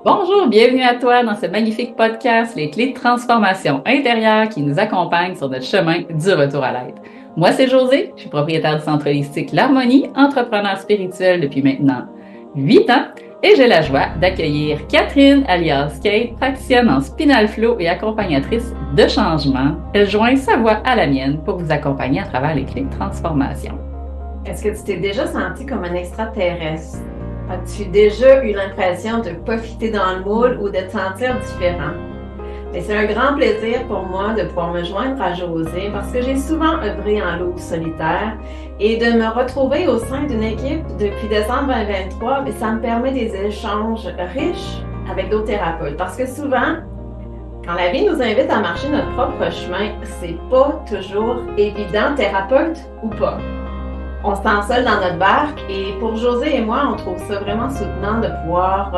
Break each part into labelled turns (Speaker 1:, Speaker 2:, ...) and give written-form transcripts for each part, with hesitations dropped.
Speaker 1: Bonjour, bienvenue à toi dans ce magnifique podcast, Les clés de transformation intérieure qui nous accompagnent sur notre chemin du retour à l'être. Moi, c'est José, je suis propriétaire du centre holistique L'Harmonie, entrepreneur spirituel depuis maintenant 8 ans et j'ai la joie d'accueillir Catherine alias Kate, praticienne en spinal flow et accompagnatrice de changement. Elle joint sa voix à la mienne pour vous accompagner à travers les clés de transformation.
Speaker 2: Est-ce que tu t'es déjà senti comme un extraterrestre? As-tu déjà eu l'impression de ne pas fitter dans le moule ou de te sentir différent? Mais c'est un grand plaisir pour moi de pouvoir me joindre à José parce que j'ai souvent œuvré en loup solitaire et de me retrouver au sein d'une équipe depuis décembre 2023, mais ça me permet des échanges riches avec d'autres thérapeutes. Parce que souvent, quand la vie nous invite à marcher notre propre chemin, c'est pas toujours évident, thérapeute ou pas. On se sent seul dans notre barque et pour José et moi, on trouve ça vraiment soutenant de pouvoir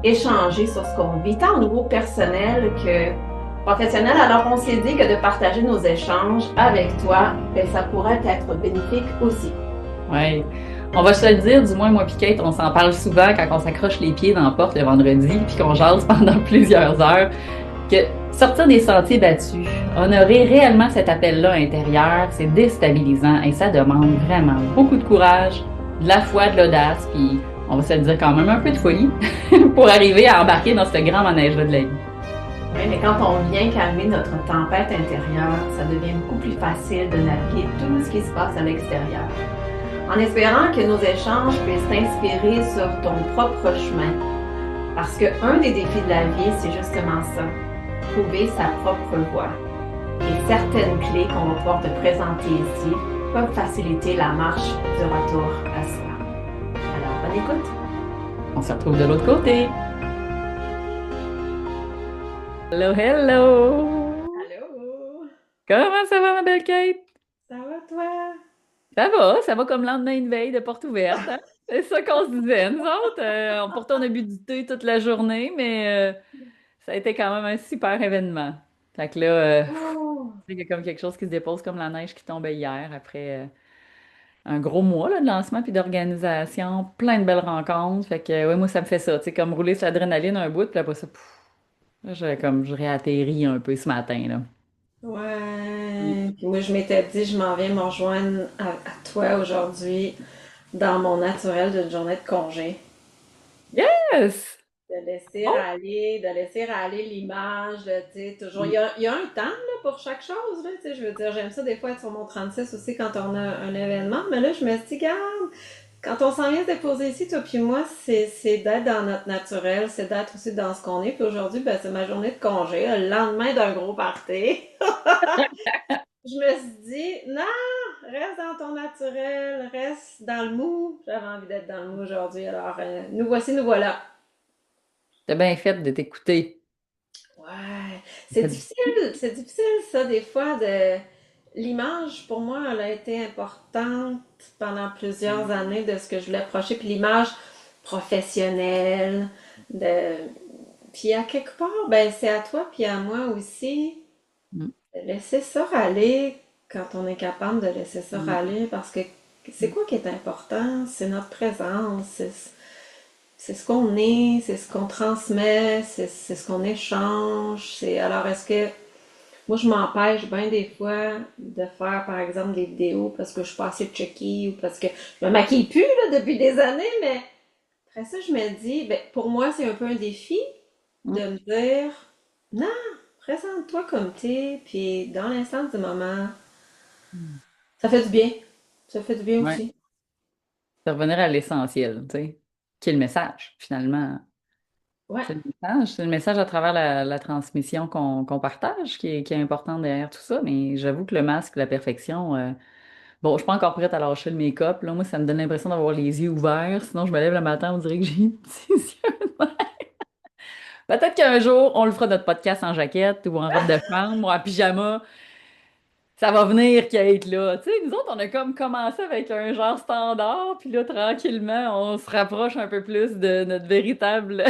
Speaker 2: échanger sur ce qu'on vit, tant au niveau personnel que professionnel. Alors on s'est dit que de partager nos échanges avec toi, ben, ça pourrait être bénéfique aussi.
Speaker 1: Oui. On va se le dire, du moins moi et Kate, on s'en parle souvent quand on s'accroche les pieds dans la porte le vendredi puis qu'on jase pendant plusieurs heures, que sortir des sentiers battus, honorer réellement cet appel-là intérieur, c'est déstabilisant et ça demande vraiment beaucoup de courage, de la foi, de l'audace, puis on va se le dire quand même un peu de folie pour arriver à embarquer dans ce grand manège-là de la vie.
Speaker 2: Oui, mais quand on vient calmer notre tempête intérieure, ça devient beaucoup plus facile de naviguer tout ce qui se passe à l'extérieur. En espérant que nos échanges puissent t'inspirer sur ton propre chemin. Parce qu'un des défis de la vie, c'est justement ça, trouver sa propre voie. Et certaines clés qu'on va pouvoir te présenter ici peuvent faciliter la marche du retour à soi. Alors, bonne écoute!
Speaker 1: On se retrouve de l'autre côté. Hello, hello!
Speaker 2: Allô!
Speaker 1: Comment ça va, ma belle Kate?
Speaker 2: Ça va toi?
Speaker 1: Ça va comme lendemain de veille de porte ouverte, hein? C'est ça qu'on se disait, nous autres. Pourtant, on a bu du thé toute la journée, mais ça a été quand même un super événement. Fait que là,
Speaker 2: Oh!
Speaker 1: il y a comme quelque chose qui se dépose comme la neige qui tombait hier après un gros mois là, de lancement puis d'organisation, plein de belles rencontres. Fait que ouais, moi, ça me fait ça, tu sais, comme rouler sur l'adrénaline un bout, puis après ça, là, je réatterris un peu ce matin, là.
Speaker 2: Ouais. Puis moi, je m'étais dit, je m'en viens me rejoindre à toi aujourd'hui dans mon naturel d'une journée de congé.
Speaker 1: Yes! Oh!
Speaker 2: De laisser aller l'image, là, tu sais, toujours. Il y a un temps, là, pour chaque chose, là, tu sais, je veux dire, j'aime ça des fois être sur mon 36 aussi quand on a un événement, mais là, je me suis dit, garde, quand on s'en vient se déposer ici, toi puis moi, c'est d'être dans notre naturel, c'est d'être aussi dans ce qu'on est, puis aujourd'hui, ben, c'est ma journée de congé, le lendemain d'un gros party. Je me suis dit, non, reste dans ton naturel, reste dans le mou. J'avais envie d'être dans le mou aujourd'hui, alors nous voici, nous voilà.
Speaker 1: T'as bien fait de t'écouter.
Speaker 2: Ouais,
Speaker 1: Ça-
Speaker 2: c'est difficile ça des fois de l'image pour moi elle a été importante pendant plusieurs années de ce que je voulais approcher puis l'image professionnelle de puis à quelque part ben c'est à toi puis à moi aussi de laisser ça aller quand on est capable de laisser ça aller parce que c'est quoi qui est important? C'est notre présence, c'est ce qu'on est, c'est ce qu'on transmet, c'est ce qu'on échange. Alors, est-ce que moi, je m'empêche bien des fois de faire, par exemple, des vidéos parce que je suis pas assez checky ou parce que je me maquille plus là, depuis des années, mais après ça, je me dis, ben, pour moi, c'est un peu un défi de me dire, non, présente-toi comme t'es, puis dans l'instant du moment, ça fait du bien. Ça fait du bien
Speaker 1: Ouais.
Speaker 2: aussi.
Speaker 1: De revenir à l'essentiel, tu sais, qui est le message, finalement.
Speaker 2: Ouais.
Speaker 1: C'est le message à travers la transmission qu'on partage qui est important derrière tout ça, mais j'avoue que le masque, la perfection, bon, je suis pas encore prête à lâcher le make-up, là, moi, ça me donne l'impression d'avoir les yeux ouverts, sinon je me lève le matin, on dirait que j'ai les petits yeux. Peut-être qu'un jour, on le fera notre podcast en jaquette ou en robe de chambre ou en pyjama. Ça va venir, Kate, là. Tu sais, nous autres, on a comme commencé avec un genre standard, puis là, tranquillement, on se rapproche un peu plus de notre véritable.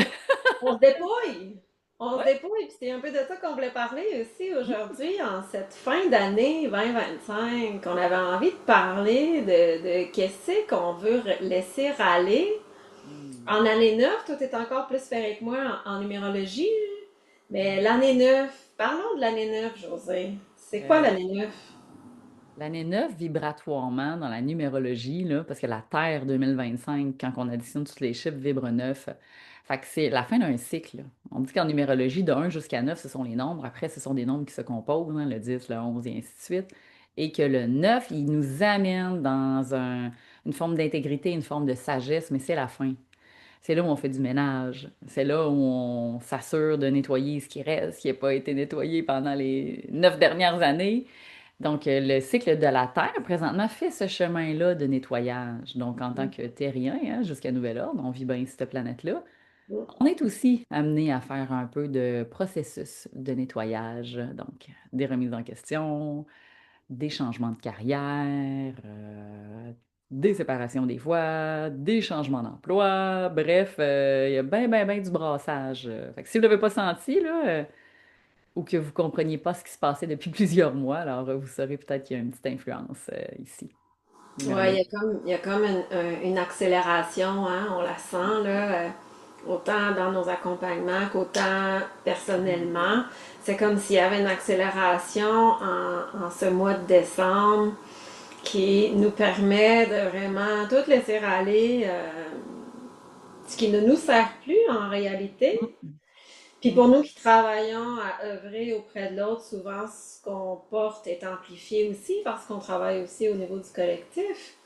Speaker 2: On se dépouille. On se dépouille, puis c'est un peu de ça qu'on voulait parler aussi aujourd'hui, en cette fin d'année 2025. On avait envie de parler de qu'est-ce qu'on veut laisser aller En année 9, toi, t'es encore plus ferré que moi en numérologie, là. Mais l'année 9, parlons de l'année 9, José. C'est quoi
Speaker 1: Euh,
Speaker 2: l'année 9?
Speaker 1: L'année 9 vibratoirement, dans la numérologie, là, parce que la Terre 2025, quand on additionne tous les chiffres, vibre 9. Fait que c'est la fin d'un cycle, là. On dit qu'en numérologie, de 1 jusqu'à 9, ce sont les nombres. Après, ce sont des nombres qui se composent, hein, le 10, le 11 et ainsi de suite. Et que le 9, il nous amène dans une forme d'intégrité, une forme de sagesse, mais c'est la fin. C'est là où on fait du ménage. C'est là où on s'assure de nettoyer ce qui reste, ce qui n'a pas été nettoyé pendant les 9 dernières années. Donc, le cycle de la Terre, présentement, fait ce chemin-là de nettoyage. Donc, en tant que terrien, hein, jusqu'à nouvel ordre, on vit bien sur cette planète-là. On est aussi amené à faire un peu de processus de nettoyage, donc des remises en question, des changements de carrière, des séparations des fois, des changements d'emploi, bref, il y a bien, bien, bien du brassage. Fait que si vous ne l'avez pas senti, là, ou que vous ne compreniez pas ce qui se passait depuis plusieurs mois, alors vous saurez peut-être qu'il y a une petite influence ici,
Speaker 2: Ouais,
Speaker 1: numérologique.
Speaker 2: il y a comme une accélération, hein, on la sent, là, autant dans nos accompagnements qu'autant personnellement. C'est comme s'il y avait une accélération en ce mois de décembre qui nous permet de vraiment tout laisser aller, ce qui ne nous sert plus en réalité.
Speaker 1: Mm,
Speaker 2: Puis
Speaker 1: mm,
Speaker 2: pour nous qui travaillons à œuvrer auprès de l'autre, souvent ce qu'on porte est amplifié aussi parce qu'on travaille aussi au niveau du collectif.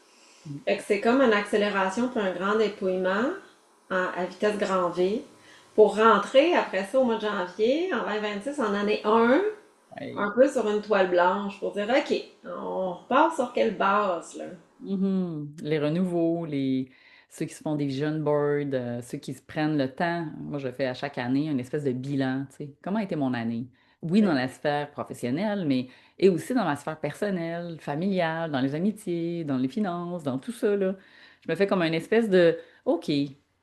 Speaker 1: mm.
Speaker 2: Fait que c'est comme une accélération puis un grand dépouillement à vitesse grand V pour rentrer après ça au mois de janvier, en 2026, en année 1,
Speaker 1: Ouais.
Speaker 2: un peu sur une toile blanche pour dire, OK, on repart sur quelle base, là?
Speaker 1: Mhm. Les renouveaux, ceux qui se font des vision boards, ceux qui se prennent le temps. Moi, je fais à chaque année une espèce de bilan, tu sais. Comment a été mon année? Oui, dans
Speaker 2: Ouais.
Speaker 1: la sphère professionnelle, mais et aussi dans ma sphère personnelle, familiale, dans les amitiés, dans les finances, dans tout ça, là. Je me fais comme une espèce de OK,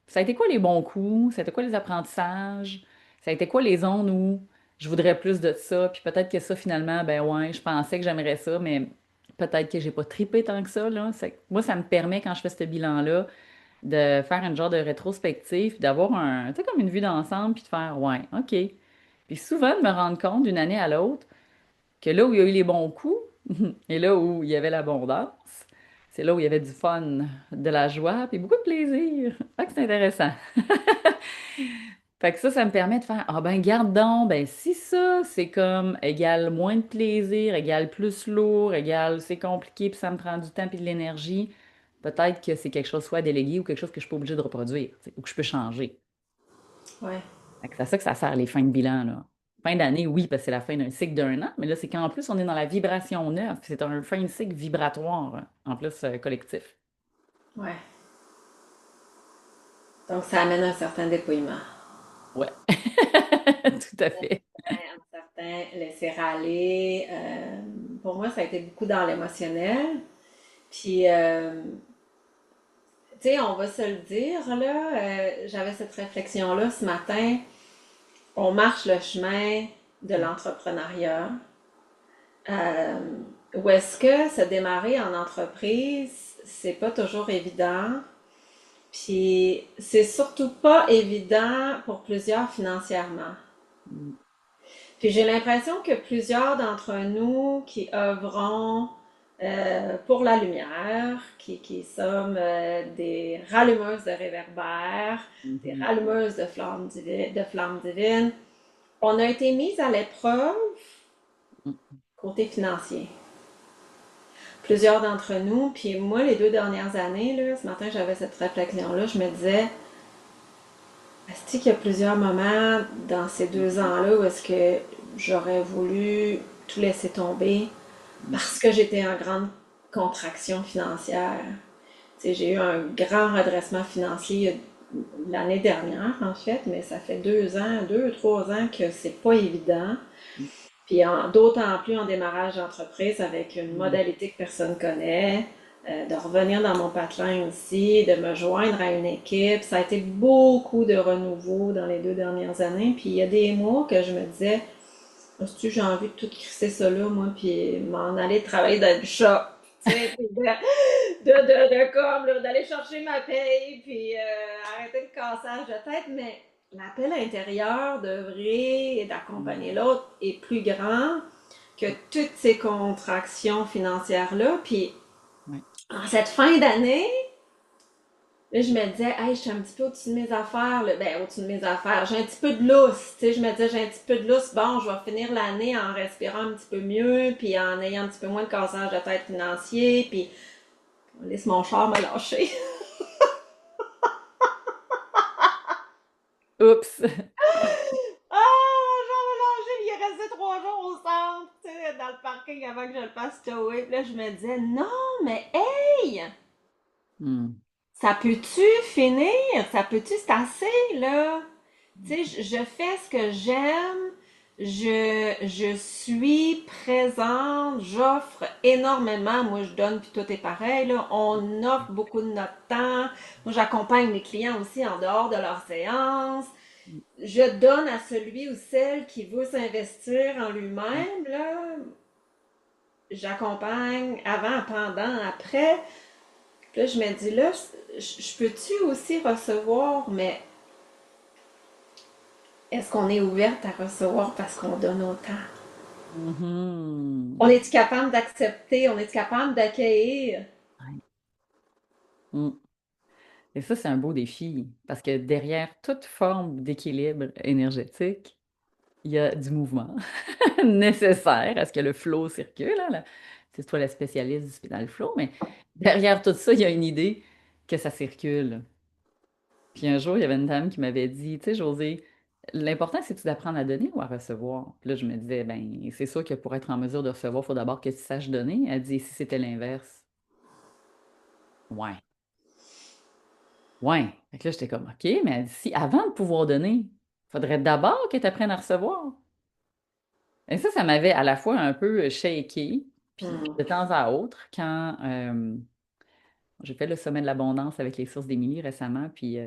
Speaker 1: ça a été quoi les bons coups? Ça a été quoi les apprentissages? Ça a été quoi les zones où je voudrais plus de ça? Puis peut-être que ça, finalement, ben ouais, je pensais que j'aimerais ça, mais peut-être que j'ai pas trippé tant que ça, là. Moi, ça me permet, quand je fais ce bilan-là, de faire un genre de rétrospective, puis d'avoir tu sais, comme une vue d'ensemble, puis de faire, ouais, OK. Puis souvent, de me rendre compte d'une année à l'autre que là où il y a eu les bons coups, et là où il y avait l'abondance, c'est là où il y avait du fun, de la joie, puis beaucoup de plaisir. Fait que c'est intéressant. Fait que ça me permet de faire, ah ben garde donc, ben si ça, c'est comme égal moins de plaisir, égal plus lourd, égal c'est compliqué, puis ça me prend du temps puis de l'énergie, peut-être que c'est quelque chose soit délégué ou quelque chose que je suis pas obligée de reproduire, tu sais, ou que je peux changer.
Speaker 2: Ouais.
Speaker 1: Fait que c'est à ça que ça sert les fins de bilan, là. Fin d'année, oui, parce que c'est la fin d'un cycle d'un an, mais là, c'est qu'en plus, on est dans la vibration neuve, puis c'est un fin de cycle vibratoire, hein, en plus collectif.
Speaker 2: Ouais. Donc ça amène un certain dépouillement.
Speaker 1: Ouais, tout à fait.
Speaker 2: Un certain laisser-aller. Pour moi, ça a été beaucoup dans l'émotionnel. Puis, tu sais, on va se le dire, là, j'avais cette réflexion-là ce matin. On marche le chemin de l'entrepreneuriat. Euh, Où est-ce que se démarrer en entreprise, c'est pas toujours évident. Puis, c'est surtout pas évident pour plusieurs financièrement.
Speaker 1: Mm,
Speaker 2: Puis j'ai l'impression que plusieurs d'entre nous qui œuvrons pour la lumière, qui sommes des rallumeuses de réverbères, des
Speaker 1: mhm,
Speaker 2: rallumeuses de flammes divines, on a été mis à l'épreuve
Speaker 1: mm,
Speaker 2: côté financier. Plusieurs d'entre nous, puis moi, les 2 dernières années, là, ce matin, j'avais cette réflexion-là, je me disais, est-ce qu'il y a plusieurs moments dans ces 2 ans-là où est-ce que j'aurais voulu tout laisser tomber
Speaker 1: mm,
Speaker 2: parce que j'étais en grande contraction financière. Tu sais, j'ai eu un grand redressement financier l'année dernière, en fait, mais ça fait 2 ans, 2, 3 ans que c'est pas évident.
Speaker 1: mm,
Speaker 2: Puis d'autant plus en démarrage d'entreprise avec une
Speaker 1: mm.
Speaker 2: modalité que personne connaît, de revenir dans mon patelin aussi, de me joindre à une équipe. Ça a été beaucoup de renouveau dans les 2 dernières années. Puis il y a des mois que je me disais, si j'ai envie de tout crisser ça là, moi, puis m'en aller travailler dans le shop. tu sais, puis de comme, là, d'aller chercher ma paye, puis arrêter le cassage de tête, mais l'appel intérieur d'œuvrer et d'accompagner l'autre est plus grand que toutes ces contractions financières-là. Puis
Speaker 1: Ouais.
Speaker 2: en cette fin d'année, là, je me disais, hey, je suis un petit peu au-dessus de mes affaires. Là. Ben, au-dessus de mes affaires. J'ai un petit peu de lousse. Tu sais, je me disais, j'ai un petit peu de lousse. Bon, je vais finir l'année en respirant un petit peu mieux, puis en ayant un petit peu moins de cassage de tête financier, puis laisse mon char me lâcher.
Speaker 1: Oups!
Speaker 2: Ah, mon char me lâcher, il est resté 3 jours au centre, tu sais, dans le parking avant que je le fasse tower. Puis là, je me disais, non, mais hey,
Speaker 1: Hmm.
Speaker 2: ça peut-tu finir? Ça peut-tu, c'est assez, là? Tu sais, je fais ce que j'aime, je suis présente, j'offre énormément. Moi, je donne, puis tout est pareil, là. On offre beaucoup de notre temps. Moi, j'accompagne mes clients aussi en dehors de leurs séances. Je donne à celui ou celle qui veut s'investir en lui-même, là. J'accompagne avant, pendant, après. Là, je me dis, là, je peux-tu aussi recevoir, mais est-ce qu'on est ouverte à recevoir parce qu'on donne autant?
Speaker 1: Mhm.
Speaker 2: On est-tu capable d'accepter? On est-tu capable d'accueillir?
Speaker 1: Ouais. Hmm. Et ça, c'est un beau défi, parce que derrière toute forme d'équilibre énergétique, il y a du mouvement nécessaire à ce que le flow circule. Hein, là. C'est toi la spécialiste du spinal flow, mais derrière tout ça, il y a une idée que ça circule. Puis un jour, il y avait une dame qui m'avait dit, tu sais, José, l'important, c'est-tu d'apprendre à donner ou à recevoir? Puis là, je me disais, ben, c'est sûr que pour être en mesure de recevoir, il faut d'abord que tu saches donner. Elle dit, et si c'était l'inverse? Ouais, ouais. Fait que là, j'étais comme, OK, mais elle dit, si avant de pouvoir donner, il faudrait d'abord que tu apprennes à recevoir. Et ça m'avait à la fois un peu shaké, puis
Speaker 2: Hmm.
Speaker 1: de temps à autre, quand j'ai fait le sommet de l'abondance avec les sources d'Émilie récemment, puis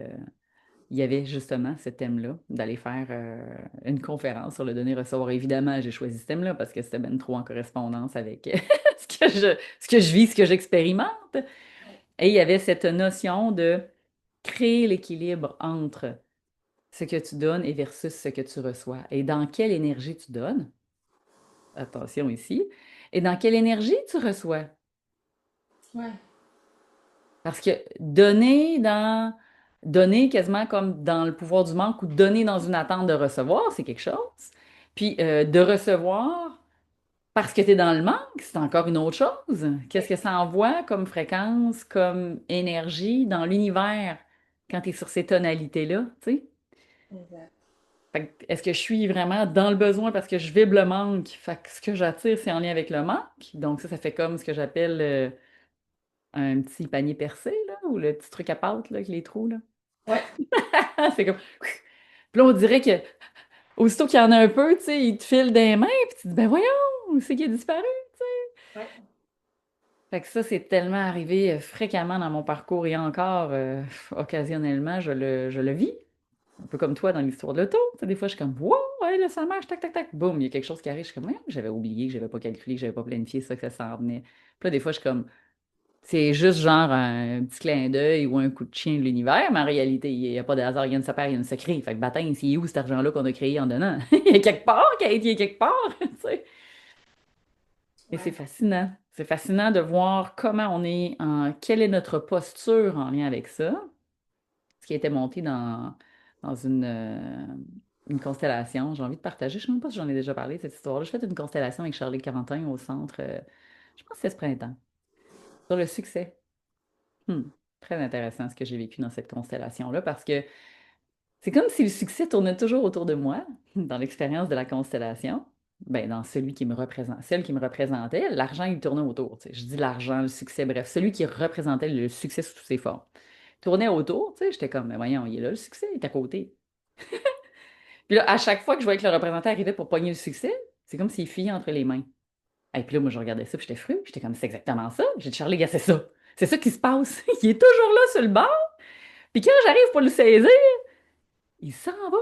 Speaker 1: il y avait justement ce thème-là, d'aller faire une conférence sur le donner-recevoir. Évidemment, j'ai choisi ce thème-là parce que c'était ben trop en correspondance avec ce que je vis, ce que j'expérimente. Et il y avait cette notion de créer l'équilibre entre ce que tu donnes et versus ce que tu reçois. Et dans quelle énergie tu donnes, attention ici, et dans quelle énergie tu reçois.
Speaker 2: Ouais.
Speaker 1: Parce que donner quasiment comme dans le pouvoir du manque ou donner dans une attente de recevoir, c'est quelque chose. Puis de recevoir parce que tu es dans le manque, c'est encore une autre chose. Qu'est-ce que ça envoie comme fréquence, comme énergie dans l'univers quand tu es sur ces tonalités-là, tu sais?
Speaker 2: Exact.
Speaker 1: Fait que est-ce que je suis vraiment dans le besoin parce que je vibre le manque? Fait que ce que j'attire, c'est en lien avec le manque. Donc ça fait comme ce que j'appelle un petit panier percé, là, ou le petit truc à pâte, là, avec les trous, là.
Speaker 2: Ouais.
Speaker 1: C'est comme... Puis là, on dirait que aussitôt qu'il y en a un peu, tu sais, il te file des mains, puis tu te dis, ben voyons, c'est qui a disparu?
Speaker 2: Ouais.
Speaker 1: Fait que ça, c'est tellement arrivé fréquemment dans mon parcours et encore, occasionnellement, je le vis. Un peu comme toi dans l'histoire de l'auto. Tu sais, des fois, je suis comme, wow, ouais, là, ça marche, tac, tac, tac. Boum, il y a quelque chose qui arrive. Je suis comme, ouais, j'avais oublié, que j'avais pas calculé, que j'avais pas planifié ça, que ça s'en venait. Puis là, des fois, je suis comme, c'est juste genre un petit clin d'œil ou un coup de chien de l'univers, mais en réalité, il n'y a pas de hasard, il y a une sapeur, il y a une secret. Fait que, bataille, c'est où cet argent-là qu'on a créé en donnant? Il y a quelque part, Kate, il y a quelque part, tu sais. Et c'est
Speaker 2: Ouais.
Speaker 1: fascinant. C'est fascinant de voir comment on est en, quelle est notre posture en lien avec ça. Ce qui a été monté dans une constellation. J'ai envie de partager. Je ne sais même pas si j'en ai déjà parlé, de cette histoire-là. J'ai fait une constellation avec Charlie Carentin au centre, je pense que c'est ce printemps, sur le succès. Hmm. Très intéressant ce que j'ai vécu dans cette constellation-là parce que c'est comme si le succès tournait toujours autour de moi dans l'expérience de la constellation. Ben, dans celui qui me représente, celle qui me représentait, l'argent, il tournait autour. Tu sais. Je dis l'argent, le succès, bref, celui qui représentait le succès sous toutes ses formes. Tournait autour, tu sais, j'étais comme, mais voyons, il est là, le succès, il est à côté. Puis là, à chaque fois que je voyais que le représentant arrivait pour pogner le succès, c'est comme s'il fuyait entre les mains. Et puis là, moi, je regardais ça, puis j'étais fru, j'étais comme, c'est exactement ça. J'ai dit, Charlie, gars, c'est ça. C'est ça qui se passe. Il est toujours là sur le bord. Puis quand j'arrive pour le saisir, il s'en va.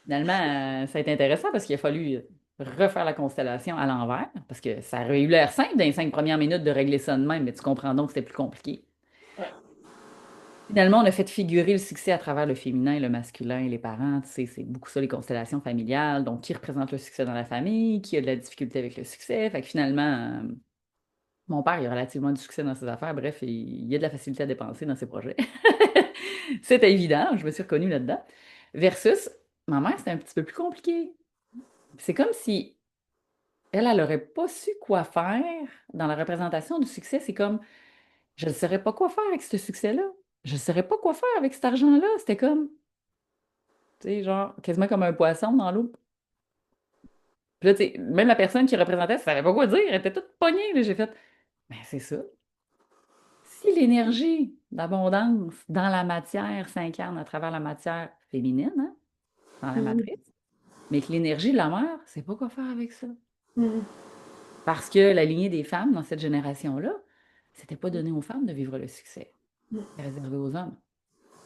Speaker 1: Finalement, ça a été intéressant parce qu'il a fallu. refaire la constellation à l'envers, parce que ça aurait eu l'air simple dans les 5 premières minutes de régler ça de même, mais tu comprends donc que c'était plus compliqué.
Speaker 2: Ouais.
Speaker 1: Finalement, on a fait figurer le succès à travers le féminin, le masculin et les parents. Tu sais, c'est beaucoup ça, les constellations familiales. Donc, qui représente le succès dans la famille, qui a de la difficulté avec le succès. Fait que finalement, mon père, il a relativement du succès dans ses affaires. Bref, il a de la facilité à dépenser dans ses projets. C'était évident, je me suis reconnue là-dedans. Versus, ma mère, c'était un petit peu plus compliqué. C'est comme si elle n'aurait pas su quoi faire dans la représentation du succès. C'est comme, je ne saurais pas quoi faire avec ce succès-là. Je ne saurais pas quoi faire avec cet argent-là. C'était comme, tu sais, genre, quasiment comme un poisson dans l'eau. Puis là, tu sais, même la personne qui représentait, elle savait pas quoi dire. Elle était toute pognée, là. J'ai fait, ben c'est ça. Si l'énergie d'abondance dans la matière s'incarne à travers la matière féminine, hein, dans la
Speaker 2: Mhm.
Speaker 1: matrice, mais que l'énergie de la mère, c'est pas quoi faire avec ça.
Speaker 2: Mhm.
Speaker 1: Parce que la lignée des femmes dans cette génération-là, c'était pas donné aux femmes de vivre le succès. C'était réservé aux hommes.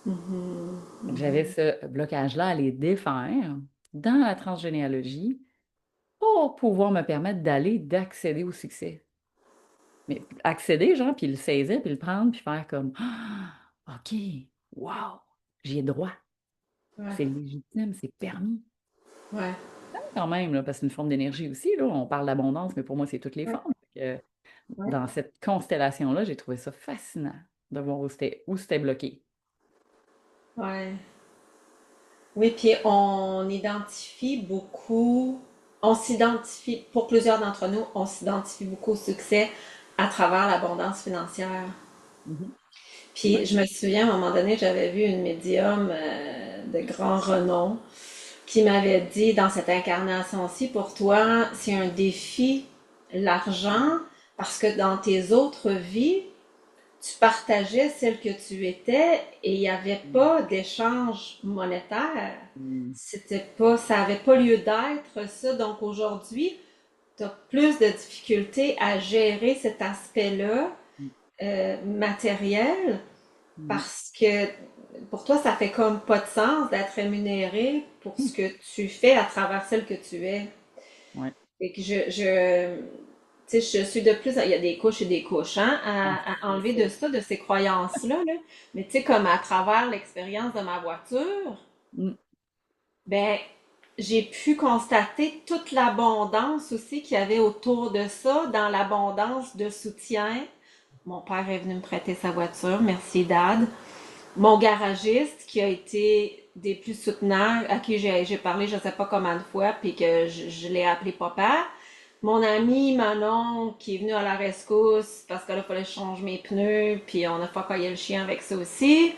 Speaker 2: Mhm.
Speaker 1: Donc, j'avais
Speaker 2: Mhm.
Speaker 1: ce blocage-là à les défaire dans la transgénéalogie pour pouvoir me permettre d'accéder au succès. Mais accéder, genre, puis le saisir, puis le prendre, puis faire comme Ah, OK, wow, j'y ai droit.
Speaker 2: Ouais.
Speaker 1: C'est légitime, c'est permis.
Speaker 2: Ouais.
Speaker 1: Quand même, là, parce que c'est une forme d'énergie aussi, là. On parle d'abondance, mais pour moi, c'est toutes les
Speaker 2: Ouais.
Speaker 1: formes. Fait que
Speaker 2: Ouais.
Speaker 1: dans cette constellation-là, j'ai trouvé ça fascinant de voir où c'était bloqué.
Speaker 2: Ouais. Oui, puis on identifie beaucoup, on s'identifie, pour plusieurs d'entre nous, on s'identifie beaucoup au succès à travers l'abondance financière.
Speaker 1: Mhm.
Speaker 2: Puis
Speaker 1: Ouais.
Speaker 2: je me souviens, à un moment donné, j'avais vu une médium de grand renom qui m'avait dit dans cette incarnation-ci, pour toi, c'est un défi, l'argent, parce que dans tes autres vies, tu partageais celle que tu étais et il n'y avait pas d'échange monétaire.
Speaker 1: Mm.
Speaker 2: C'était pas, ça avait pas lieu d'être, ça. Donc aujourd'hui, tu as plus de difficultés à gérer cet aspect-là matériel
Speaker 1: Mhm.
Speaker 2: parce que pour toi, ça fait comme pas de sens d'être rémunéré pour ce
Speaker 1: Mhm.
Speaker 2: que tu fais à travers celle que tu es.
Speaker 1: Ouais.
Speaker 2: Et que tu sais, je suis de plus, il y a des couches et des couches, hein,
Speaker 1: Ah,
Speaker 2: à
Speaker 1: c'est
Speaker 2: enlever
Speaker 1: ça.
Speaker 2: de ça, de ces croyances-là, là. Mais tu sais, comme à travers l'expérience de ma voiture,
Speaker 1: Mm.
Speaker 2: ben, j'ai pu constater toute l'abondance aussi qu'il y avait autour de ça, dans l'abondance de soutien. Mon père est venu me prêter sa voiture, merci Dad. Mon garagiste qui a été des plus soutenants, à qui j'ai parlé je sais pas combien de fois, puis que je l'ai appelé papa. Mon ami Manon qui est venu à la rescousse parce que là, il fallait que je change mes pneus, puis on a focaillé le chien avec ça aussi.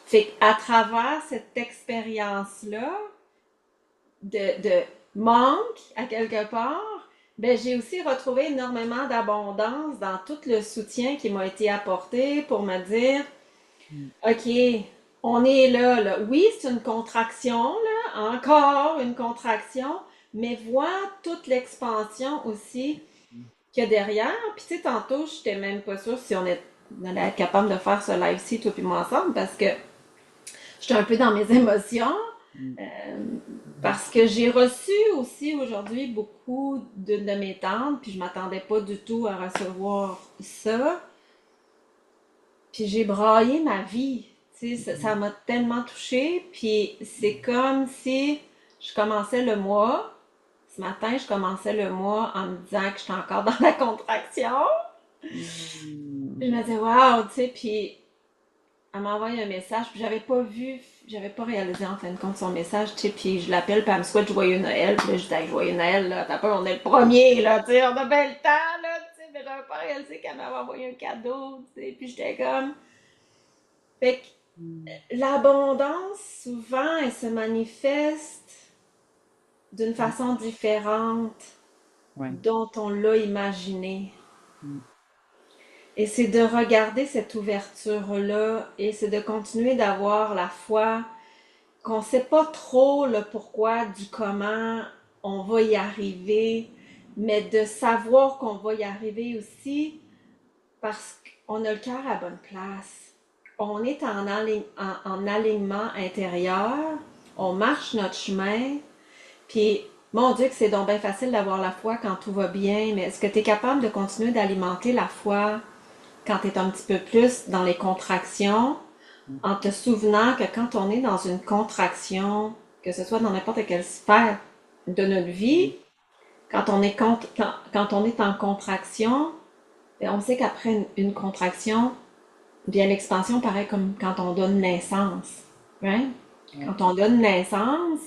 Speaker 2: Fait qu'à travers cette expérience-là de manque, à quelque part, ben, j'ai aussi retrouvé énormément d'abondance dans tout le soutien qui m'a été apporté pour me dire
Speaker 1: Mm.
Speaker 2: OK, on est là, là. Oui, c'est une contraction, là, encore une contraction, mais vois toute l'expansion aussi qu'il y a derrière. Puis tu sais, tantôt, je n'étais même pas sûre si on allait être capable de faire ce live-ci, toi et moi ensemble, parce que j'étais un peu dans mes émotions,
Speaker 1: Mm.
Speaker 2: euh,
Speaker 1: Mhm.
Speaker 2: parce que j'ai reçu aussi aujourd'hui beaucoup de mes tantes, puis je m'attendais pas du tout à recevoir ça. Puis j'ai braillé ma vie. Tu sais, ça
Speaker 1: Mhm.
Speaker 2: m'a tellement touchée. Puis c'est comme si je commençais le mois. Ce matin, je commençais le mois en me disant que j'étais encore dans la contraction. Puis
Speaker 1: Mm.
Speaker 2: je me disais, waouh, tu sais, puis elle m'a envoyé un message, puis j'avais pas réalisé en fin de compte son message, tu sais, puis je l'appelle, puis elle me souhaite joyeux Noël, puis là, je dis, hey, joyeux Noël, là, t'as peur, on est le premier, là, tu sais, on a bien le temps, là, tu sais, mais j'avais pas réalisé qu'elle m'avait envoyé un cadeau, tu sais, puis j'étais comme, fait
Speaker 1: Mm.
Speaker 2: que l'abondance, souvent, elle se manifeste d'une
Speaker 1: Mm.
Speaker 2: façon différente
Speaker 1: Ouais.
Speaker 2: dont on l'a imaginé.
Speaker 1: Mm.
Speaker 2: Et c'est de regarder cette ouverture-là et c'est de continuer d'avoir la foi qu'on ne sait pas trop le pourquoi du comment on va y arriver, mais de savoir qu'on va y arriver aussi parce qu'on a le cœur à la bonne place. On est en alignement intérieur, on marche notre chemin, puis Mon Dieu, que c'est donc bien facile d'avoir la foi quand tout va bien, mais est-ce que tu es capable de continuer d'alimenter la foi quand tu es un petit peu plus dans les contractions, en te souvenant que quand on est dans une contraction, que ce soit dans n'importe quelle sphère de notre vie, quand on est en contraction, ben, on sait qu'après une contraction vient l'expansion, pareil comme quand on donne naissance. Right?
Speaker 1: Ouais.
Speaker 2: Quand on donne naissance,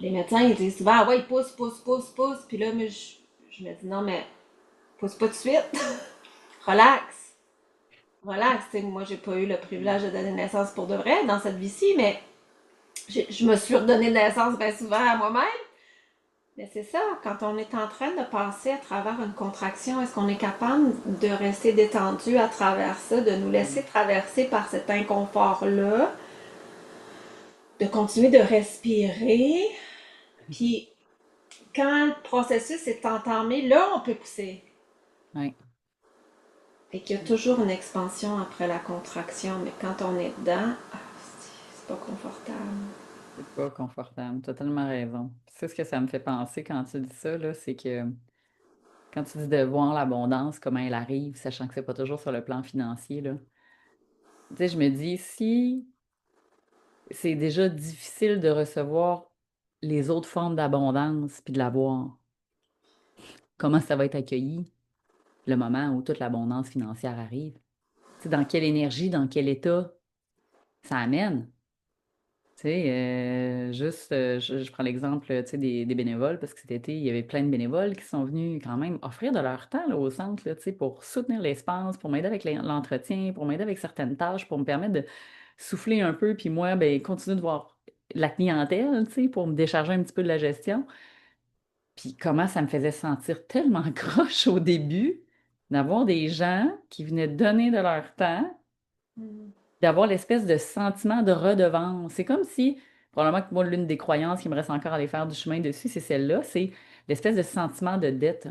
Speaker 2: les médecins ils disent souvent, ah ouais, pousse, pousse, pousse, pousse. Puis là, je me dis, non, mais pousse pas tout de suite. Relax. Relax. T'sais, moi, j'ai pas eu le privilège de donner naissance pour de vrai dans cette vie-ci, mais je me suis redonné naissance bien souvent à moi-même. Mais c'est ça, quand on est en train de passer à travers une contraction, est-ce qu'on est capable de rester détendu à travers ça, de nous laisser traverser par cet inconfort-là, de continuer de respirer, puis quand le processus est entamé, là, on peut pousser.
Speaker 1: Ouais.
Speaker 2: Et qu'il y a toujours une expansion après la contraction, mais quand on est dedans, ah, c'est pas confortable.
Speaker 1: C'est pas confortable. T'as tellement raison. C'est ce que ça me fait penser quand tu dis ça, là, c'est que quand tu dis de voir l'abondance, comment elle arrive, sachant que c'est pas toujours sur le plan financier, là. Tu sais, je me dis, si c'est déjà difficile de recevoir les autres formes d'abondance puis de l'avoir, comment ça va être accueilli le moment où toute l'abondance financière arrive? Tu sais, dans quelle énergie, dans quel état ça amène? Tu sais, je prends l'exemple, tu sais, des bénévoles, parce que cet été, il y avait plein de bénévoles qui sont venus quand même offrir de leur temps là, au centre, là, tu sais, pour soutenir l'espace, pour m'aider avec l'entretien, pour m'aider avec certaines tâches, pour me permettre de souffler un peu, puis moi, ben, continuer de voir la clientèle, tu sais, pour me décharger un petit peu de la gestion. Puis comment ça me faisait sentir tellement croche au début d'avoir des gens qui venaient donner de leur temps,
Speaker 2: Mm.
Speaker 1: d'avoir l'espèce de sentiment de redevance. C'est comme si, probablement que moi, l'une des croyances qui me reste encore à aller faire du chemin dessus, c'est celle-là, c'est l'espèce de sentiment de dette.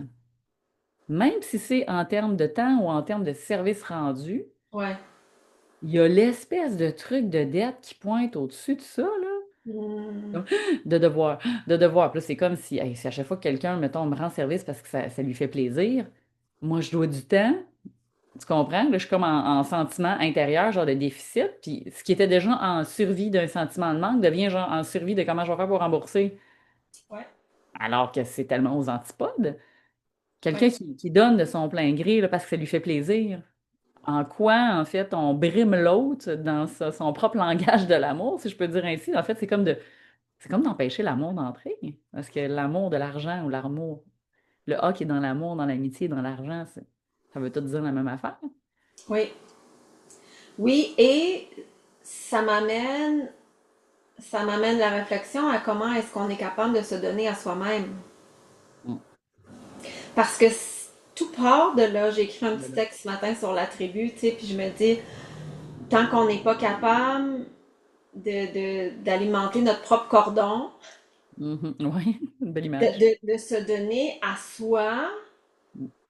Speaker 1: Même si c'est en termes de temps ou en termes de service rendu,
Speaker 2: Ouais.
Speaker 1: il y a l'espèce de truc de dette qui pointe au-dessus de ça, là.
Speaker 2: Mm.
Speaker 1: Comme, de devoir, de devoir. Puis là, c'est comme si, hey, si à chaque fois que quelqu'un, mettons, me rend service parce que ça lui fait plaisir, moi, je dois du temps. Tu comprends? Là, je suis comme en sentiment intérieur, genre de déficit. Puis ce qui était déjà en survie d'un sentiment de manque devient genre en survie de comment je vais faire pour rembourser.
Speaker 2: Ouais.
Speaker 1: Alors que c'est tellement aux antipodes.
Speaker 2: Ouais.
Speaker 1: Quelqu'un qui donne de son plein gré là, parce que ça lui fait plaisir. En quoi, en fait, on brime l'autre dans son propre langage de l'amour, si je peux dire ainsi. En fait, c'est comme d'empêcher l'amour d'entrer. Parce que l'amour de l'argent ou l'amour, le A qui est dans l'amour, dans l'amitié, dans l'argent, ça veut tout dire la même affaire.
Speaker 2: Oui. Oui, et ça m'amène, ça m'amène la réflexion à comment est-ce qu'on est capable de se donner à soi-même.
Speaker 1: Mm.
Speaker 2: Parce que tout part de là. J'ai écrit un
Speaker 1: De
Speaker 2: petit
Speaker 1: là.
Speaker 2: texte ce matin sur la tribu, tu sais, puis je me dis, tant qu'on n'est pas capable d'alimenter notre propre cordon,
Speaker 1: Mhm. Oui, une belle image.
Speaker 2: de se donner à soi,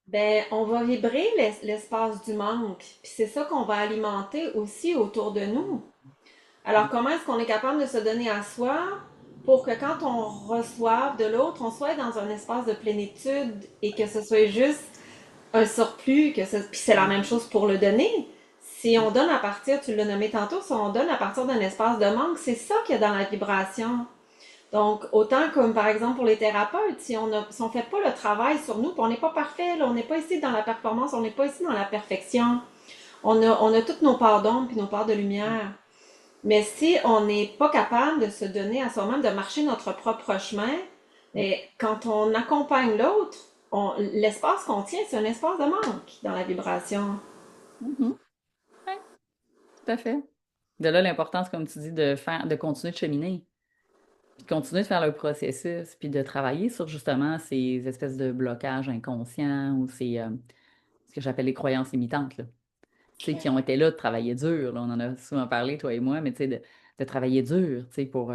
Speaker 2: ben, on va vibrer l'espace du manque. Puis c'est ça qu'on va alimenter aussi autour de nous. Alors, comment est-ce qu'on est capable de se donner à soi pour que quand on reçoive de l'autre, on soit dans un espace de plénitude et que ce soit juste un surplus, puis c'est la même chose pour le donner. Si on donne à partir, tu l'as nommé tantôt, si on donne à partir d'un espace de manque, c'est ça qu'il y a dans la vibration. Donc, autant comme par exemple pour les thérapeutes, si on fait pas le travail sur nous, puis on n'est pas parfait, là, on n'est pas ici dans la performance, on n'est pas ici dans la perfection. On a toutes nos parts d'ombre puis nos parts de lumière. Mais si on n'est pas capable de se donner à soi-même, de marcher notre propre chemin, et quand on accompagne l'autre, l'espace qu'on tient, c'est un espace de manque dans la vibration.
Speaker 1: Mhm. Ouais, tout à fait. De là l'importance, comme tu dis, de faire, de continuer de cheminer, puis de continuer de faire le processus, puis de travailler sur justement ces espèces de blocages inconscients ou ce que j'appelle les croyances limitantes, là. Tu sais, qui ont été là de travailler dur, là. On en a souvent parlé, toi et moi, mais tu sais, de travailler dur, tu sais, pour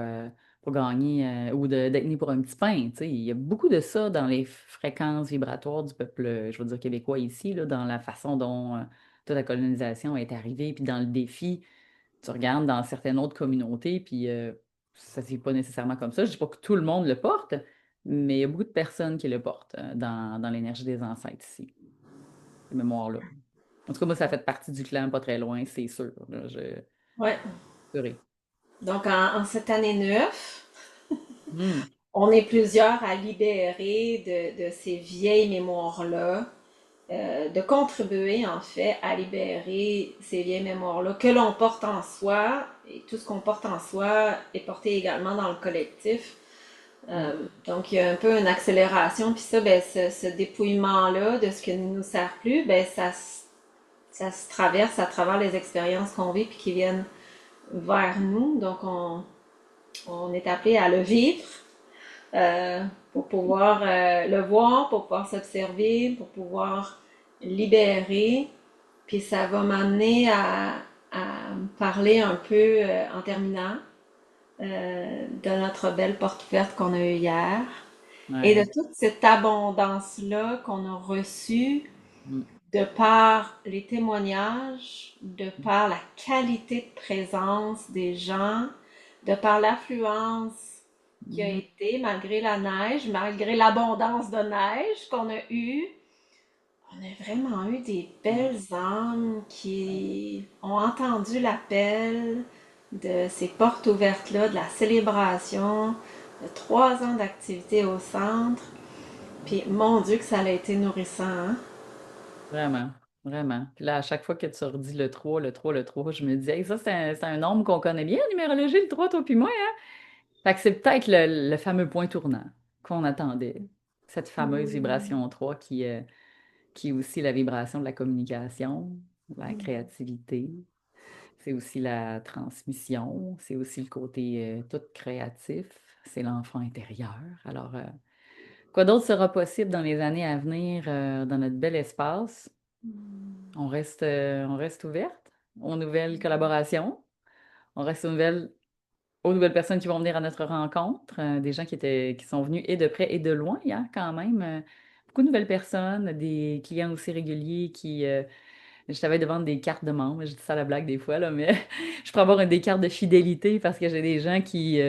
Speaker 1: gagner ou d'être né pour un petit pain. Tu sais, il y a beaucoup de ça dans les fréquences vibratoires du peuple, je veux dire, québécois ici, là, dans la façon dont toute la colonisation est arrivée, puis dans le défi. Tu regardes dans certaines autres communautés, puis ça c'est pas nécessairement comme ça. Je dis pas que tout le monde le porte, mais il y a beaucoup de personnes qui le portent dans l'énergie des ancêtres ici, ces mémoires-là. En tout cas, moi, ça fait partie du clan, pas très loin, c'est sûr. Là, je
Speaker 2: Ouais.
Speaker 1: serai.
Speaker 2: Donc, en cette année 9,
Speaker 1: Hmm.
Speaker 2: on est plusieurs à libérer de ces vieilles mémoires-là, de contribuer en fait à libérer ces vieilles mémoires-là que l'on porte en soi, et tout ce qu'on porte en soi est porté également dans le collectif.
Speaker 1: Hmm.
Speaker 2: Donc il y a un peu une accélération, puis ça, ben, ce dépouillement-là de ce qui ne nous sert plus, ben, ça se traverse à travers les expériences qu'on vit puis qui viennent vers nous. Donc on est appelé à le vivre, euh, pour pouvoir le voir, pour pouvoir s'observer, pour pouvoir libérer. Puis ça va m'amener à parler un peu en terminant de notre belle porte ouverte qu'on a eue hier et de
Speaker 1: Ouais.
Speaker 2: toute cette abondance-là qu'on a reçue
Speaker 1: Hmm.
Speaker 2: de par les témoignages, de par la qualité de présence des gens, de par l'affluence qui a
Speaker 1: Hmm.
Speaker 2: été, malgré la neige, malgré l'abondance de neige qu'on a eue. On a vraiment eu des belles âmes qui ont entendu l'appel de ces portes ouvertes-là, de la célébration, de 3 ans d'activité au centre. Puis, mon Dieu, que ça a été nourrissant, hein?
Speaker 1: Vraiment, vraiment. Puis là, à chaque fois que tu redis le 3, le 3, le 3, je me dis, hey, ça, c'est un nombre qu'on connaît bien en numérologie, le 3, toi puis moi, hein? Fait que c'est peut-être le fameux point tournant qu'on attendait. Cette fameuse vibration 3 qui est aussi la vibration de la communication, de la créativité. C'est aussi la transmission, c'est aussi le côté tout créatif, c'est l'enfant intérieur. Alors, quoi d'autre sera possible dans les années à venir dans notre bel espace? On reste ouverte aux nouvelles collaborations. On reste aux nouvelles personnes qui vont venir à notre rencontre, des gens qui sont venus et de près et de loin, hein, quand même. Beaucoup de nouvelles personnes, des clients aussi réguliers je t'avais de vendre des cartes de membres, je dis ça à la blague des fois, là, mais je pourrais avoir des cartes de fidélité parce que j'ai des gens qui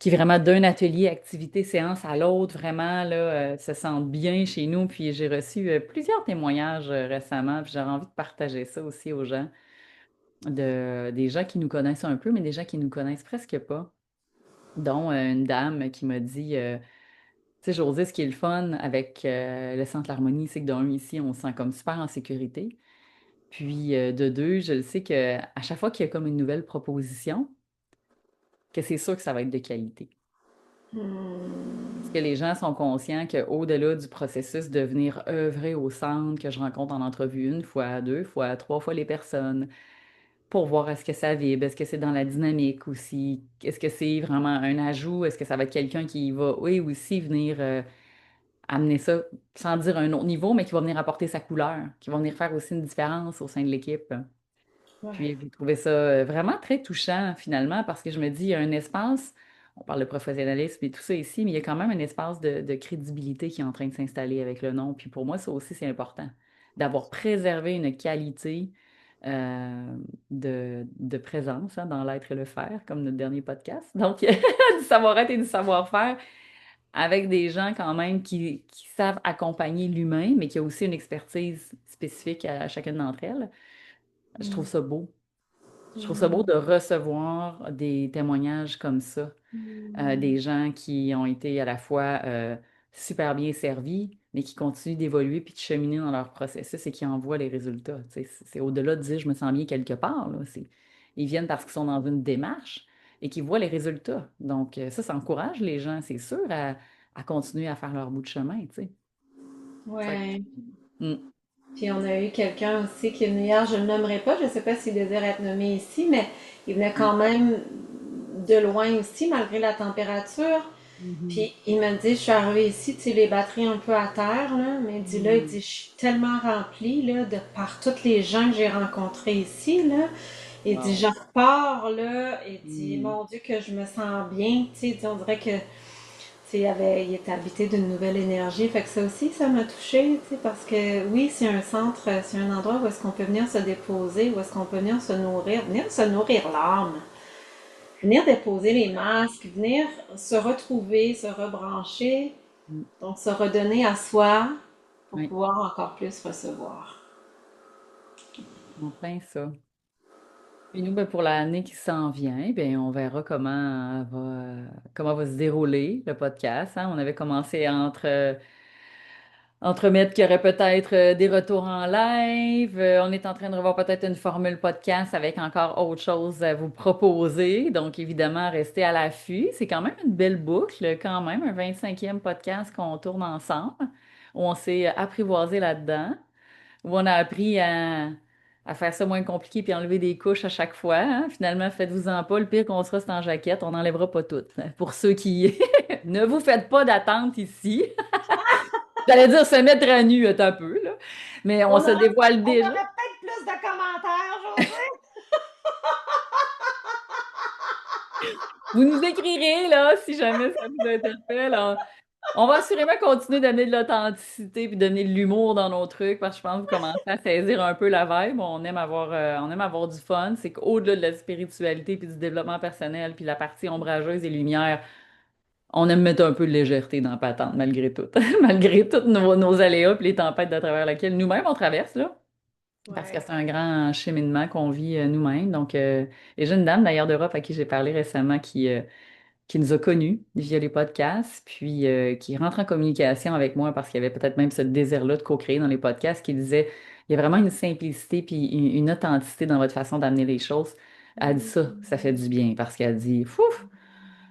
Speaker 1: vraiment d'un atelier, activité, séance à l'autre, vraiment là, se sentent bien chez nous. Puis j'ai reçu plusieurs témoignages récemment, puis j'aurais envie de partager ça aussi aux gens, des gens qui nous connaissent un peu, mais des gens qui nous connaissent presque pas, dont une dame qui m'a dit, tu sais, Josée, ce qui est le fun avec le Centre L'Harmonie, c'est que d'un, ici, on se sent comme super en sécurité. Puis de deux, je le sais que à chaque fois qu'il y a comme une nouvelle proposition, que c'est sûr que ça va être de qualité. Parce que les gens sont conscients qu'au-delà du processus de venir œuvrer au centre, que je rencontre en entrevue une fois, deux fois, trois fois les personnes, pour voir est-ce que ça vibre, est-ce que c'est dans la dynamique aussi, est-ce que c'est vraiment un ajout, est-ce que ça va être quelqu'un qui va, oui, aussi venir amener ça, sans dire un autre niveau, mais qui va venir apporter sa couleur, qui va venir faire aussi une différence au sein de l'équipe.
Speaker 2: Ouais.
Speaker 1: Puis j'ai trouvé ça vraiment très touchant finalement parce que je me dis, il y a un espace, on parle de professionnalisme et tout ça ici, mais il y a quand même un espace de crédibilité qui est en train de s'installer avec le nom. Puis pour moi, ça aussi, c'est important d'avoir préservé une qualité de présence hein, dans l'être et le faire, comme notre dernier podcast. Donc, du savoir-être et du savoir-faire avec des gens quand même qui savent accompagner l'humain, mais qui a aussi une expertise spécifique à chacune d'entre elles. Je trouve ça beau. Je trouve ça beau de recevoir des témoignages comme ça, des gens qui ont été à la fois super bien servis, mais qui continuent d'évoluer puis de cheminer dans leur processus et qui en voient les résultats. Tu sais, c'est au-delà de dire je me sens bien quelque part, là. Ils viennent parce qu'ils sont dans une démarche et qu'ils voient les résultats. Donc, ça encourage les gens, c'est sûr, à continuer à faire leur bout de chemin, tu sais. Fait que,
Speaker 2: Ouais.
Speaker 1: mm,
Speaker 2: Puis on a eu quelqu'un aussi qui est venu hier, je ne le nommerai pas, je ne sais pas s'il désire être nommé ici, mais il venait
Speaker 1: mm,
Speaker 2: quand même de loin aussi, malgré la température.
Speaker 1: mhm,
Speaker 2: Puis il me dit, je suis arrivée ici, tu sais, les batteries un peu à terre, là, mais il dit là, il
Speaker 1: mm,
Speaker 2: dit, je suis tellement remplie, là, de par toutes les gens que j'ai rencontrés ici, là. Il dit,
Speaker 1: wow.
Speaker 2: je repars, là, il dit,
Speaker 1: Mm,
Speaker 2: mon Dieu, que je me sens bien, tu sais, il dit, on dirait que il était habité d'une nouvelle énergie. Fait que ça aussi, ça m'a touchée, tu sais, parce que oui, c'est un centre, c'est un endroit où est-ce qu'on peut venir se déposer, où est-ce qu'on peut venir se nourrir l'âme. venir déposer les masques, venir se retrouver, se rebrancher,
Speaker 1: Mm.
Speaker 2: donc se redonner à soi pour
Speaker 1: Oui,
Speaker 2: pouvoir encore plus recevoir.
Speaker 1: en plein ça. Puis nous, ben, pour l'année qui s'en vient, ben, on verra comment va se dérouler le podcast, hein. On avait commencé entremettre qu'il y aurait peut-être des retours en live. On est en train de revoir peut-être une formule podcast avec encore autre chose à vous proposer. Donc, évidemment, restez à l'affût. C'est quand même une belle boucle, quand même, un 25e podcast qu'on tourne ensemble, où on s'est apprivoisé là-dedans, où on a appris à faire ça moins compliqué puis enlever des couches à chaque fois, hein. Finalement, faites-vous-en pas. Le pire qu'on sera, c'est en jaquette. On n'enlèvera pas toutes. Pour ceux qui... Ne vous faites pas d'attente ici. J'allais dire se mettre à nu un peu, là. Mais on se dévoile
Speaker 2: On
Speaker 1: déjà.
Speaker 2: aurait peut-être plus de commentaires, José.
Speaker 1: Vous nous écrirez, là, si jamais ça vous interpelle. On va assurément continuer d'amener de l'authenticité puis donner de l'humour dans nos trucs parce que je pense que vous commencez à saisir un peu la vibe. On aime avoir du fun. C'est qu'au-delà de la spiritualité puis du développement personnel puis la partie ombrageuse et lumière, on aime mettre un peu de légèreté dans la patente malgré tout. Malgré tous nos aléas puis les tempêtes à travers lesquelles nous-mêmes on traverse, là. Parce que
Speaker 2: Ouais.
Speaker 1: c'est un grand cheminement qu'on vit nous-mêmes. Donc, et j'ai une dame d'ailleurs d'Europe à qui j'ai parlé récemment qui nous a connus via les podcasts, puis qui rentre en communication avec moi parce qu'il y avait peut-être même ce désir-là de co-créer dans les podcasts, qui disait, il y a vraiment une simplicité puis une authenticité dans votre façon d'amener les choses. Elle dit ça fait du bien parce qu'elle dit, fouf,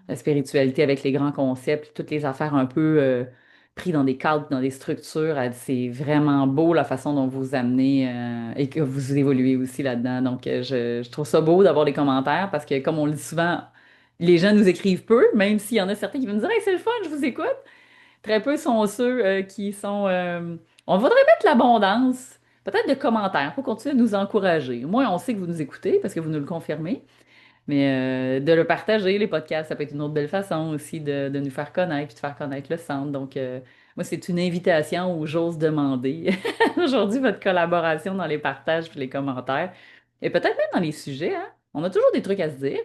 Speaker 1: la spiritualité avec les grands concepts, toutes les affaires un peu pris dans des cadres, dans des structures. Elle dit, c'est vraiment beau la façon dont vous amenez et que vous évoluez aussi là-dedans. Donc, je trouve ça beau d'avoir les commentaires parce que, comme on le dit souvent, les gens nous écrivent peu, même s'il y en a certains qui vont nous dire, hey, c'est le fun, je vous écoute. Très peu sont ceux qui sont. On voudrait mettre l'abondance, peut-être de commentaires pour continuer de nous encourager. Moi, on sait que vous nous écoutez parce que vous nous le confirmez. Mais de le partager, les podcasts, ça peut être une autre belle façon aussi de nous faire connaître puis de faire connaître le centre. Donc, moi, c'est une invitation où j'ose demander aujourd'hui votre collaboration dans les partages puis les commentaires. Et peut-être même dans les sujets, hein. On a toujours des trucs à se dire.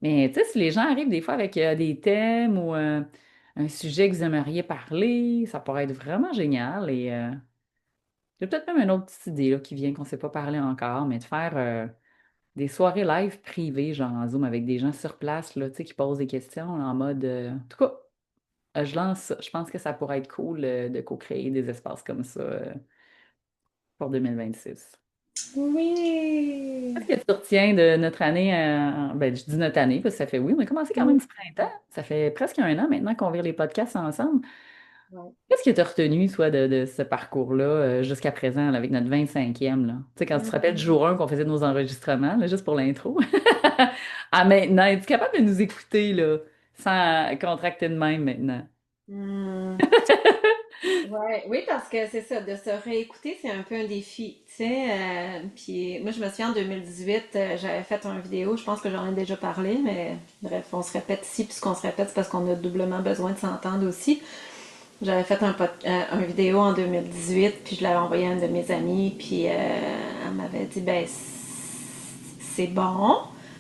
Speaker 1: Mais tu sais, si les gens arrivent des fois avec des thèmes ou un sujet que vous aimeriez parler, ça pourrait être vraiment génial. Et j'ai peut-être même une autre petite idée là, qui vient qu'on ne s'est pas parlé encore, mais de faire des soirées live privées, genre en Zoom, avec des gens sur place, là, tu sais, qui posent des questions là, en mode. En tout cas, je lance ça. Je pense que ça pourrait être cool de co-créer des espaces comme ça pour 2026.
Speaker 2: Oui.
Speaker 1: Qu'est-ce que tu retiens de notre année? Ben, je dis notre année parce que ça fait oui, on a commencé quand même ce printemps. Ça fait presque un an maintenant qu'on vit les podcasts ensemble.
Speaker 2: Ouais.
Speaker 1: Qu'est-ce que tu as retenu, toi, de ce parcours-là jusqu'à présent, là, avec notre 25e, là? Tu sais, quand tu te rappelles du jour 1 qu'on faisait nos enregistrements, là, juste pour l'intro. À maintenant, es-tu capable de nous écouter, là, sans contracter de même maintenant?
Speaker 2: Hmm. Ouais, oui, parce que c'est ça, de se réécouter, c'est un peu un défi, tu sais. Puis moi, je me souviens en 2018, j'avais fait une vidéo, je pense que j'en ai déjà parlé, mais bref, on se répète ici, puis ce qu'on se répète, c'est parce qu'on a doublement besoin de s'entendre aussi. J'avais fait un vidéo en 2018, puis je l'avais envoyé à une de mes amies, puis elle m'avait dit, ben, c'est bon.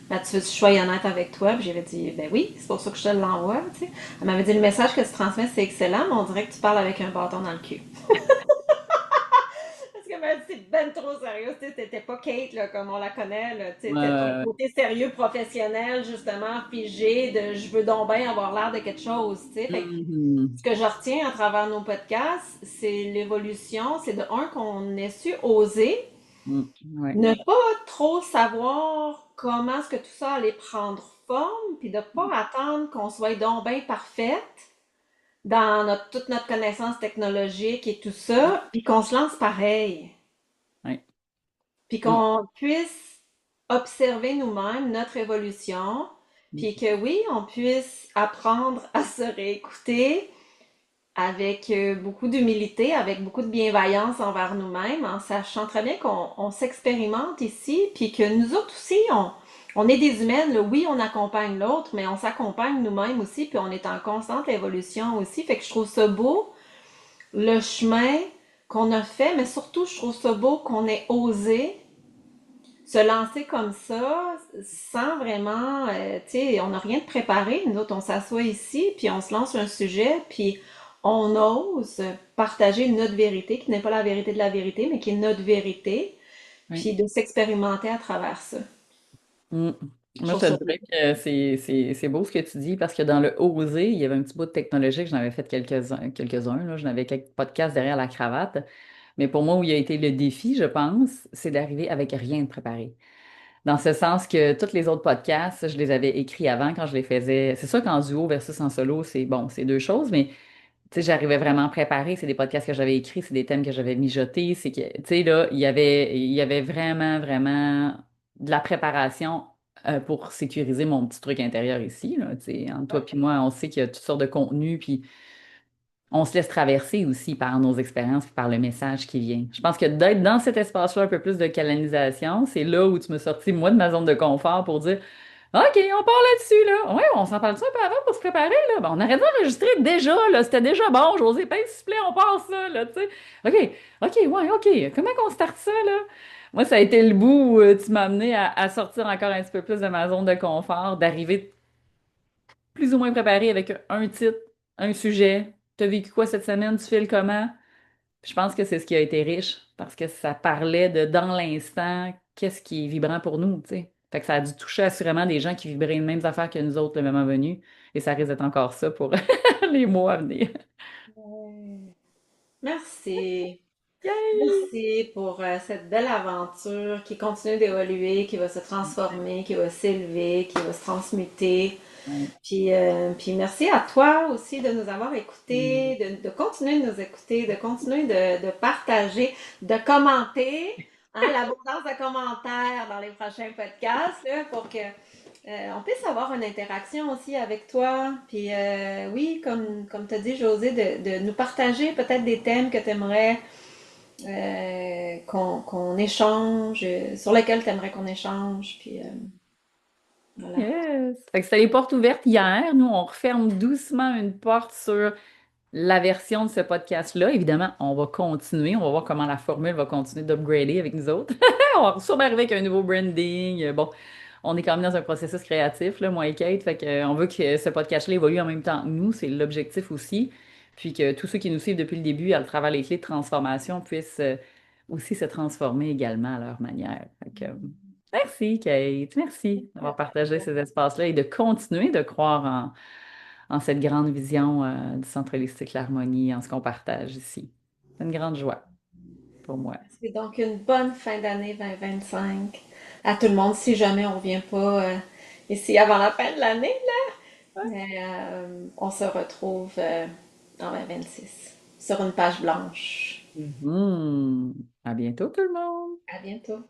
Speaker 2: Ben, tu veux que je sois honnête avec toi? Puis j'avais dit, ben oui, c'est pour ça que je te l'envoie, tu sais. Elle m'avait dit, le message que tu transmets, c'est excellent, mais on dirait que tu parles avec un bâton dans le cul. Parce que ben, c'est ben trop sérieux, tu sais, t'étais pas Kate, là, comme on la connaît, là, tu sais, t'as ton
Speaker 1: Ouais.
Speaker 2: côté sérieux professionnel, justement, figé, de je veux donc bien avoir l'air de quelque chose, tu sais. Fait que
Speaker 1: Mhm.
Speaker 2: ce que je retiens à travers nos podcasts, c'est l'évolution, c'est de un qu'on ait su oser,
Speaker 1: Mm. Ouais.
Speaker 2: ne pas trop savoir comment est-ce que tout ça allait prendre forme, puis de pas attendre qu'on soit donc bien parfaite dans toute notre connaissance technologique et tout ça, puis qu'on se lance pareil,
Speaker 1: Ouais.
Speaker 2: puis
Speaker 1: Mm.
Speaker 2: qu'on puisse observer nous-mêmes notre évolution,
Speaker 1: Mm.
Speaker 2: puis que oui, on puisse apprendre à se réécouter, avec beaucoup d'humilité, avec beaucoup de bienveillance envers nous-mêmes, en sachant très bien qu'on s'expérimente ici, puis que nous autres aussi, on est des humaines, là. Oui, on accompagne l'autre, mais on s'accompagne nous-mêmes aussi, puis on est en constante évolution aussi. Fait que je trouve ça beau, le chemin qu'on a fait, mais surtout, je trouve ça beau qu'on ait osé se lancer comme ça, sans vraiment, tu sais, on n'a rien de préparé. Nous autres, on s'assoit ici, puis on se lance un sujet, puis on ose partager notre vérité, qui n'est pas la vérité de la vérité, mais qui est notre vérité,
Speaker 1: Oui.
Speaker 2: puis de s'expérimenter à travers ça.
Speaker 1: Mm.
Speaker 2: Je
Speaker 1: Moi, je
Speaker 2: trouve
Speaker 1: te
Speaker 2: ça beau.
Speaker 1: dirais que c'est beau ce que tu dis parce que dans le oser, il y avait un petit bout de technologique, j'en avais fait quelques-uns, là, j'en avais quelques podcasts derrière la cravate. Mais pour moi, où il a été le défi, je pense, c'est d'arriver avec rien de préparé. Dans ce sens que tous les autres podcasts, je les avais écrits avant quand je les faisais. C'est sûr qu'en duo versus en solo, c'est bon, c'est deux choses, mais tu sais, j'arrivais vraiment préparée. C'est des podcasts que j'avais écrits, c'est des thèmes que j'avais mijotés. C'est que, tu sais, là, il y avait vraiment, vraiment de la préparation pour sécuriser mon petit truc intérieur ici, là. Tu sais, entre toi puis moi, on sait qu'il y a toutes sortes de contenus, puis on se laisse traverser aussi par nos expériences, puis par le message qui vient. Je pense que d'être dans cet espace-là, un peu plus de canalisation, c'est là où tu me sortis, moi, de ma zone de confort pour dire OK, on part là-dessus, là. Ouais, on s'en parle-tu un peu avant pour se préparer, là? Ben, on aurait dû enregistrer déjà, là. C'était déjà bon. José, paye s'il te plaît, on part ça, là, tu sais. OK, OK, ouais, OK. Comment qu'on starte ça, là? Moi, ça a été le bout où tu m'as amené à sortir encore un petit peu plus de ma zone de confort, d'arriver plus ou moins préparé avec un titre, un sujet. T'as vécu quoi cette semaine? Tu files comment? Je pense que c'est ce qui a été riche parce que ça parlait de dans l'instant, qu'est-ce qui est vibrant pour nous, tu sais. Fait que ça a dû toucher assurément des gens qui vibraient les mêmes affaires que nous autres le moment venu. Et ça risque d'être encore ça pour les mois à venir.
Speaker 2: Ouais. Merci.
Speaker 1: Yay!
Speaker 2: Merci pour cette belle aventure qui continue d'évoluer, qui va se transformer, qui va s'élever, qui va se transmuter.
Speaker 1: Ouais.
Speaker 2: Puis merci à toi aussi de nous avoir
Speaker 1: Mm.
Speaker 2: écoutés, de continuer de nous écouter, de continuer de partager, de commenter, hein, l'abondance de commentaires dans les prochains podcasts, là, pour que on puisse avoir une interaction aussi avec toi. Puis oui, comme tu as dit, José, de nous partager peut-être des thèmes que tu aimerais qu'on échange, sur lesquels tu aimerais qu'on échange. Puis voilà.
Speaker 1: Yes! Fait que c'était les portes ouvertes hier. Nous, on referme doucement une porte sur la version de ce podcast-là. Évidemment, on va continuer. On va voir comment la formule va continuer d'upgrader avec nous autres. On va sûrement arriver avec un nouveau branding. Bon, on est quand même dans un processus créatif, là, moi et Kate. Fait que, on veut que ce podcast-là évolue en même temps que nous. C'est l'objectif aussi. Puis que tous ceux qui nous suivent depuis le début à travers les clés de transformation puissent aussi se transformer également à leur manière. Fait que, merci, Kate. Merci d'avoir partagé ces espaces-là et de continuer de croire en cette grande vision du centre holistique, l'harmonie, en ce qu'on partage ici. C'est une grande joie pour moi.
Speaker 2: C'est donc une bonne fin d'année 2025 à tout le monde, si jamais on ne revient pas ici avant la fin de l'année. Mais on se retrouve en 2026 sur une page blanche.
Speaker 1: Mhm. À bientôt tout le monde!
Speaker 2: À bientôt.